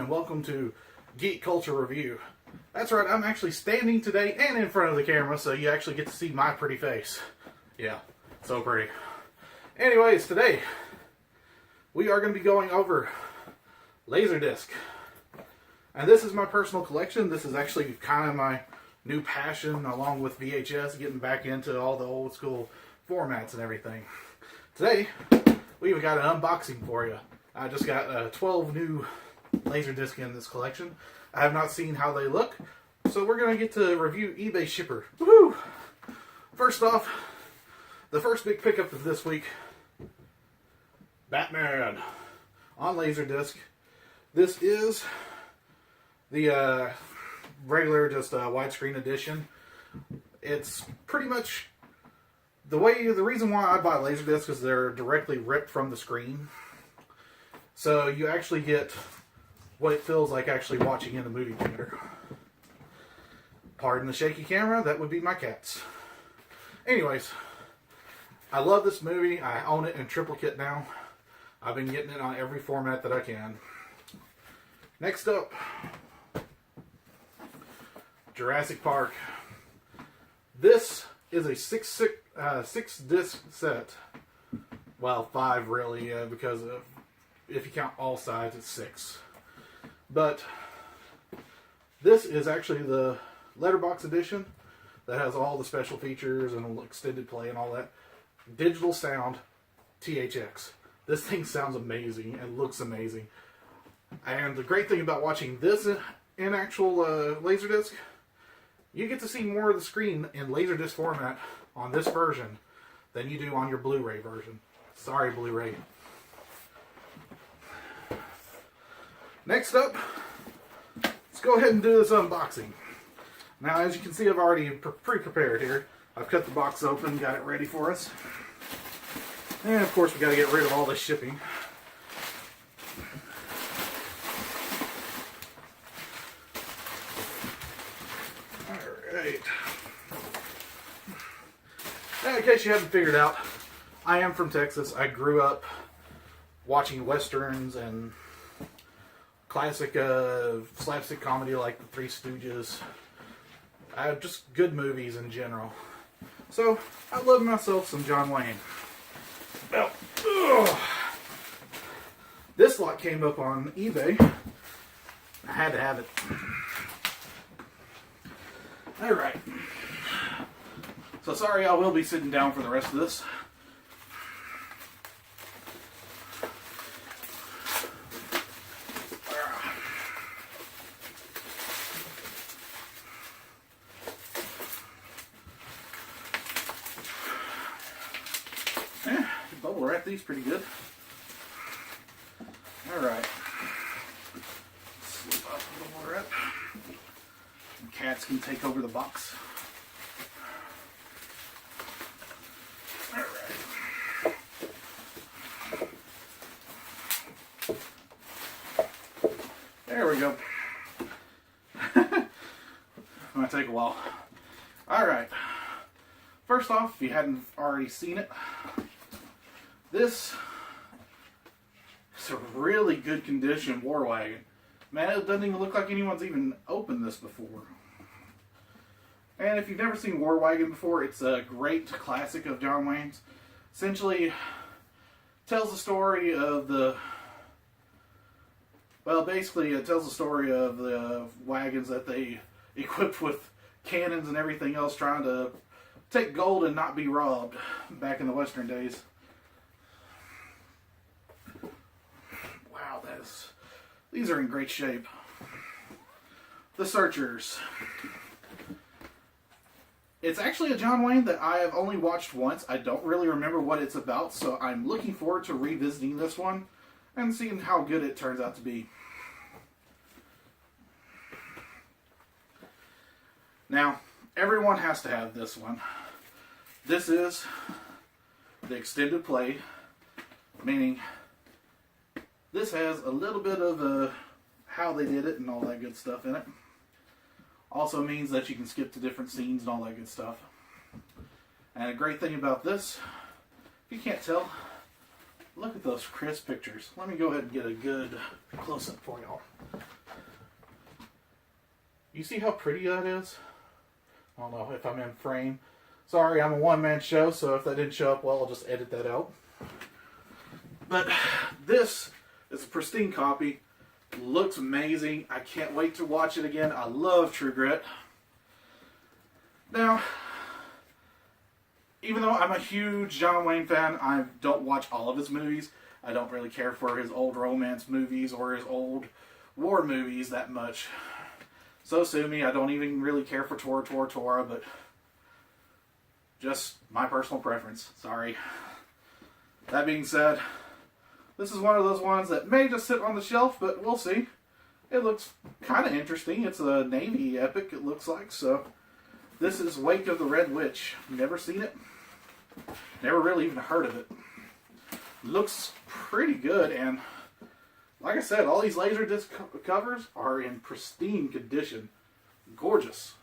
and welcome to Geek Culture Review. That's right, I'm actually standing today and in front of the camera, so you actually get to see my pretty face. Yeah, so pretty. Anyways, today we are going to be going over Laserdisc. And this is my personal collection. This is actually kind of my new passion, along with VHS, getting back into all the old school formats and everything. Today, we've got an unboxing for you. I just got 12 new Laserdisc in this collection. I have not seen how they look, so we're going to get to review eBay Shipper. Woohoo! First off, the first big pickup of this week, Batman on Laserdisc. This is the regular, just widescreen edition. It's pretty much the reason why I buy Laserdisc is they're directly ripped from the screen. So you actually get what it feels like actually watching in a movie theater. Pardon the shaky camera, that would be my cats. Anyways, I love this movie. I own it in triplicate now. I've been getting it on every format that I can. Next up, Jurassic Park. This is a six disc set. Well, 5 really, because if you count all sides, it's 6. But this is actually the letterbox edition that has all the special features and extended play and all that. Digital sound, THX. This thing sounds amazing and looks amazing. And the great thing about watching this in actual Laserdisc, you get to see more of the screen in Laserdisc format on this version than you do on your Blu-ray version. Sorry, Blu-ray. Next up, let's go ahead and do this unboxing. Now, as you can see, I've already pre-prepared here. I've cut the box open, got it ready for us. And of course, we got to get rid of all this shipping. Alright. Now, in case you haven't figured out, I am from Texas. I grew up watching westerns and classic slapstick comedy like The Three Stooges. Just good movies in general. So, I love myself some John Wayne. Well, this lot came up on eBay. I had to have it. Alright. So sorry, I will be sitting down for the rest of this. Bubble wrap these pretty good. Alright. Slip off the bubble wrap. And cats can take over the box. Alright. There we go. Might take a while. Alright. First off, if you hadn't already seen it, this is a really good condition War Wagon. Man, it doesn't even look like anyone's even opened this before. And if you've never seen War Wagon before, it's a great classic of John Wayne's. Essentially, tells the story of the... Well, basically, it tells the story of the wagons that they equipped with cannons and everything else, trying to take gold and not be robbed back in the Western days. Wow, these are in great shape. The Searchers. It's actually a John Wayne that I have only watched once. I don't really remember what it's about, so I'm looking forward to revisiting this one and seeing how good it turns out to be. Now, everyone has to have this one. This is the extended play, meaning this has a little bit of how they did it and all that good stuff in it. Also means that you can skip to different scenes and all that good stuff. And a great thing about this, if you can't tell, look at those crisp pictures. Let me go ahead and get a good close-up for y'all. You see how pretty that is? I don't know if I'm in frame. Sorry, I'm a one-man show, so if that didn't show up well, I'll just edit that out. But this is a pristine copy. Looks amazing. I can't wait to watch it again. I love True Grit. Now, even though I'm a huge John Wayne fan, I don't watch all of his movies. I don't really care for his old romance movies or his old war movies that much. So sue me, I don't even really care for Tora, but just my personal preference. Sorry. That being said, this is one of those ones that may just sit on the shelf, but we'll see. It looks kind of interesting. It's a Navy epic, it looks like, so... This is Wake of the Red Witch. Never seen it. Never really even heard of it. Looks pretty good, and like I said, all these Laserdisc covers are in pristine condition. Gorgeous.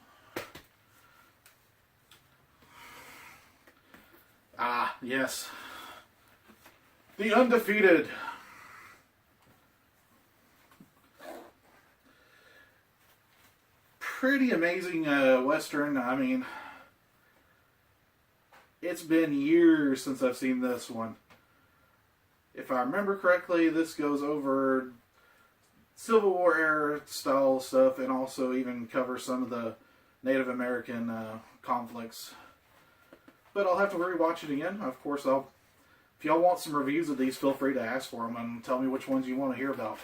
Ah, yes. The Undefeated. Pretty amazing Western. I mean, it's been years since I've seen this one. If I remember correctly, this goes over Civil War era style stuff and also even covers some of the Native American conflicts. But I'll have to rewatch it again. Of course, if y'all want some reviews of these, feel free to ask for them and tell me which ones you want to hear about.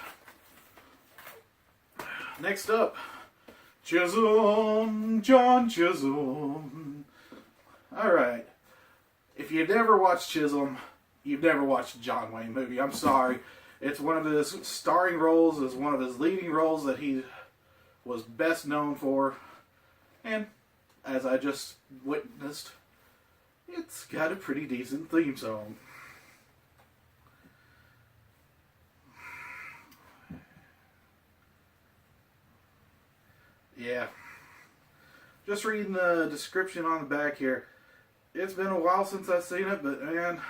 Next up, Chisholm, John Chisholm. Alright. If you've never watched Chisholm, you've never watched a John Wayne movie. I'm sorry. It's one of his starring roles, is one of his leading roles that he was best known for. And, as I just witnessed, it's got a pretty decent theme song. Yeah. Just reading the description on the back here. It's been a while since I've seen it, but man,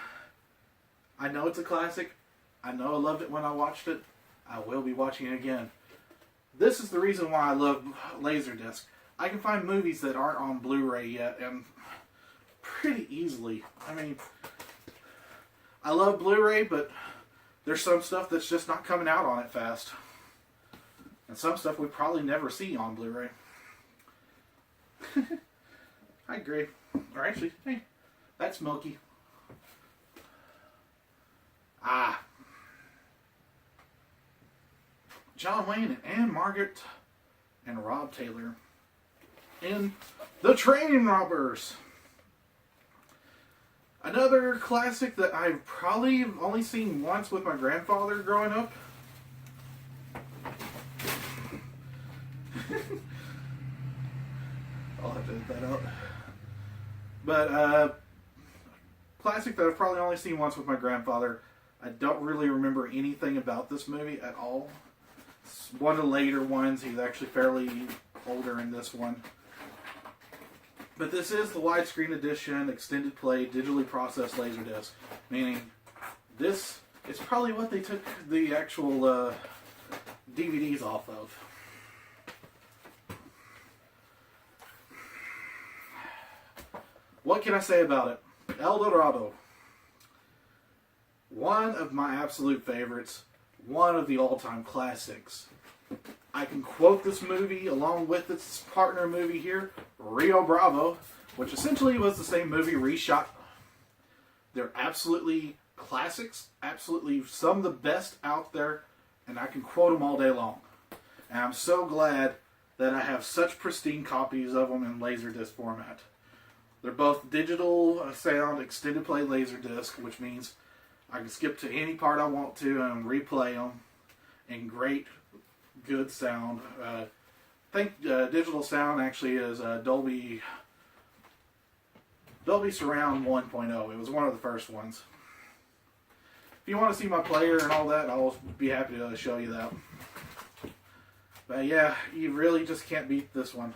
I know it's a classic. I know I loved it when I watched it. I will be watching it again. This is the reason why I love Laserdisc. I can find movies that aren't on Blu-ray yet, and pretty easily. I mean, I love Blu-ray, but there's some stuff that's just not coming out on it fast. And some stuff we probably never see on Blu-ray. Hi, Greg. Or actually, hey, that's Milky. Ah. John Wayne and Anne Margaret and Rob Taylor in The Train Robbers. Another classic that I've probably only seen once with my grandfather growing up. I'll have to edit that out. But, classic that I've probably only seen once with my grandfather. I don't really remember anything about this movie at all. It's one of the later ones. He's actually fairly older in this one. But this is the widescreen edition, extended play, digitally processed Laserdisc. Meaning, this is probably what they took the actual DVDs off of. What can I say about it? El Dorado. One of my absolute favorites. One of the all-time classics. I can quote this movie along with its partner movie here, Rio Bravo, which essentially was the same movie reshot. They're absolutely classics, absolutely some of the best out there, and I can quote them all day long. And I'm so glad that I have such pristine copies of them in Laserdisc format. They're both digital sound extended play Laserdisc, which means I can skip to any part I want to and replay them in great, good sound. I think digital sound actually is Dolby Surround 1.0. It was one of the first ones. If you want to see my player and all that, I'll be happy to show you that. But yeah, you really just can't beat this one.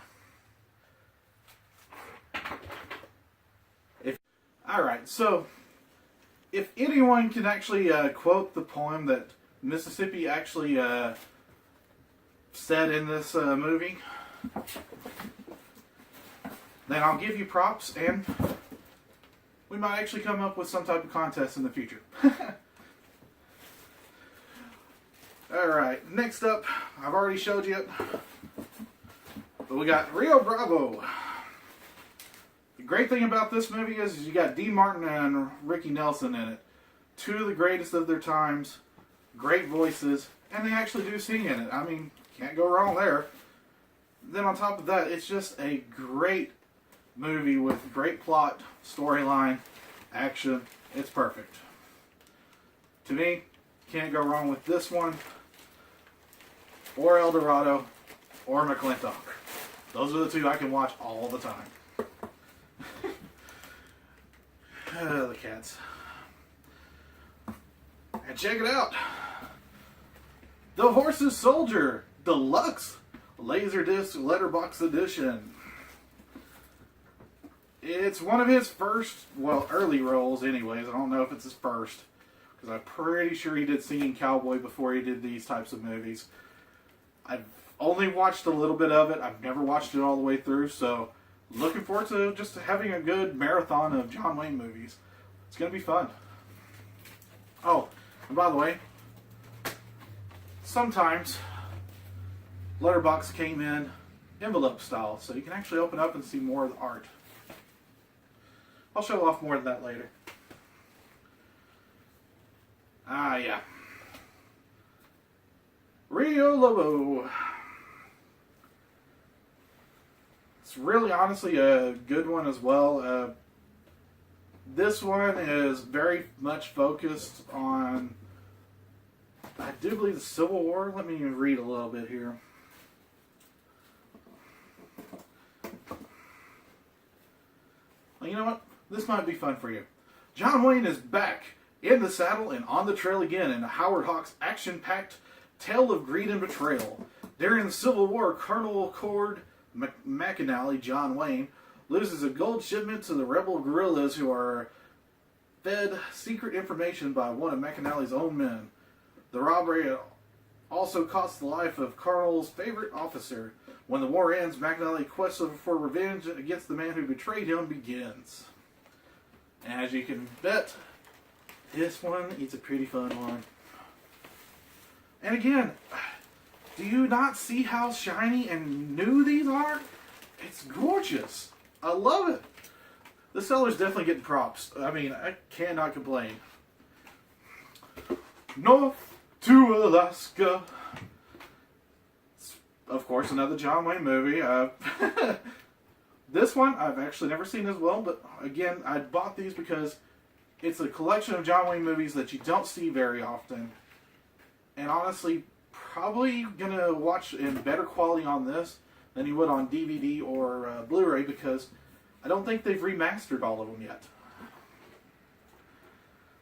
Alright, so if anyone can actually quote the poem that Mississippi actually said in this movie, then I'll give you props, and we might actually come up with some type of contest in the future. Alright, next up, I've already showed you it, but we got Rio Bravo. The great thing about this movie is you got Dean Martin and Ricky Nelson in it. Two of the greatest of their times, great voices, and they actually do sing in it. I mean, can't go wrong there. Then on top of that, it's just a great movie with great plot, storyline, action. It's perfect. To me, can't go wrong with this one, or El Dorado, or McClintock. Those are the two I can watch all the time. The cats. And check it out. The Horse's Soldier Deluxe Laserdisc Letterbox Edition. It's one of his first, well, early roles anyways. I don't know if it's his first, because I'm pretty sure he did Singing Cowboy before he did these types of movies. I've only watched a little bit of it. I've never watched it all the way through, so looking forward to just having a good marathon of John Wayne movies. It's going to be fun. Oh, and by the way, sometimes Letterboxd came in envelope style, so you can actually open up and see more of the art. I'll show off more of that later. Ah, yeah. Rio Lobo. It's really honestly a good one as well. This one is very much focused on, I do believe, the Civil War. Let me read a little bit here. Well, you know what? This might be fun for you. John Wayne is back in the saddle and on the trail again in Howard Hawks' action-packed tale of greed and betrayal. During the Civil War, Colonel Cord McAnally, John Wayne, loses a gold shipment to the rebel guerrillas who are fed secret information by one of McAnally's own men. The robbery also costs the life of Colonel's favorite officer. When the war ends, McAnally's quest for revenge against the man who betrayed him begins. As you can bet, this one is a pretty fun one. And again, do you not see how shiny and new these are? It's gorgeous. I love it. The seller's definitely getting props. I mean, I cannot complain. North to Alaska. It's, of course, another John Wayne movie. This one I've actually never seen as well, but again, I bought these because it's a collection of John Wayne movies that you don't see very often. And honestly, probably gonna watch in better quality on this than you would on DVD or Blu-ray, because I don't think they've remastered all of them yet.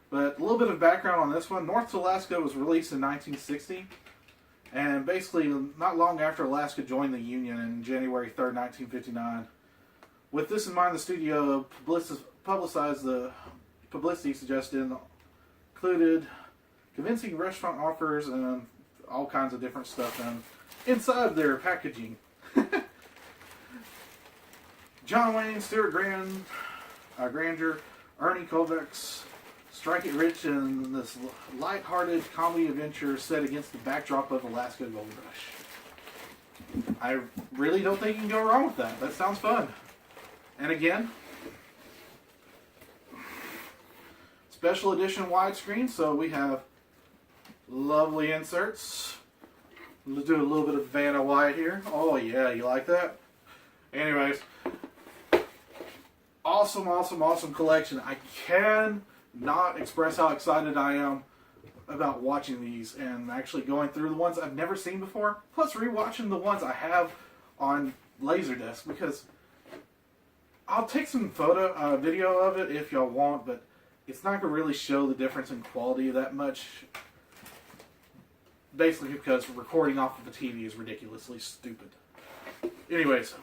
But a little bit of background on this one. North to Alaska was released in 1960, and basically not long after Alaska joined the Union in January 3rd, 1959. With this in mind, the studio publicized the publicity suggested included convincing restaurant offers and all kinds of different stuff inside their packaging. John Wayne, Stuart Granger, Ernie Kovacs strike it rich in this light-hearted comedy adventure set against the backdrop of Alaska Gold Rush. I really don't think you can go wrong with that. That sounds fun. And again, special edition widescreen, so we have lovely inserts. Let's do a little bit of Vanna White here. Oh yeah, you like that? Anyways, awesome collection. I cannot express how excited I am about watching these and actually going through the ones I've never seen before, plus rewatching the ones I have on Laserdisc, because I'll take some video of it if y'all want, but it's not going to really show the difference in quality that much. Basically because recording off of the TV is ridiculously stupid. Anyways,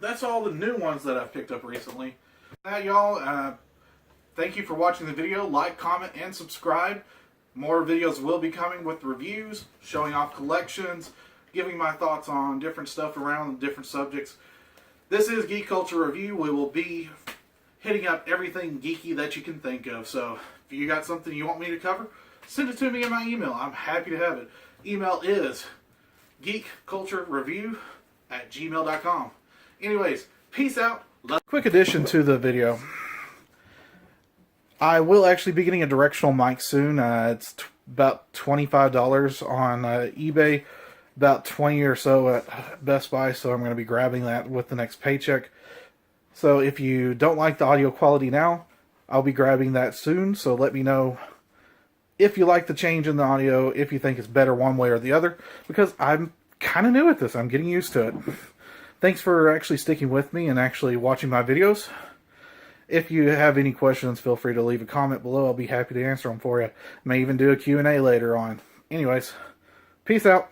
that's all the new ones that I've picked up recently. Now y'all, thank you for watching the video. Like, comment, and subscribe. More videos will be coming with reviews, showing off collections, giving my thoughts on different stuff around different subjects. This is Geek Culture Review. We will be hitting up everything geeky that you can think of. So if you got something you want me to cover, send it to me in my email. I'm happy to have it. Email is geekculturereview@gmail.com. Anyways, peace out. Quick addition to the video. I will actually be getting a directional mic soon. It's about $25 on eBay, about 20 or so at Best Buy, so I'm going to be grabbing that with the next paycheck. So if you don't like the audio quality now, I'll be grabbing that soon, so let me know if you like the change in the audio, if you think it's better one way or the other, because I'm kind of new at this. I'm getting used to it. Thanks for actually sticking with me and actually watching my videos. If you have any questions, feel free to leave a comment below. I'll be happy to answer them for you. May even do a Q&A later on. Anyways, peace out.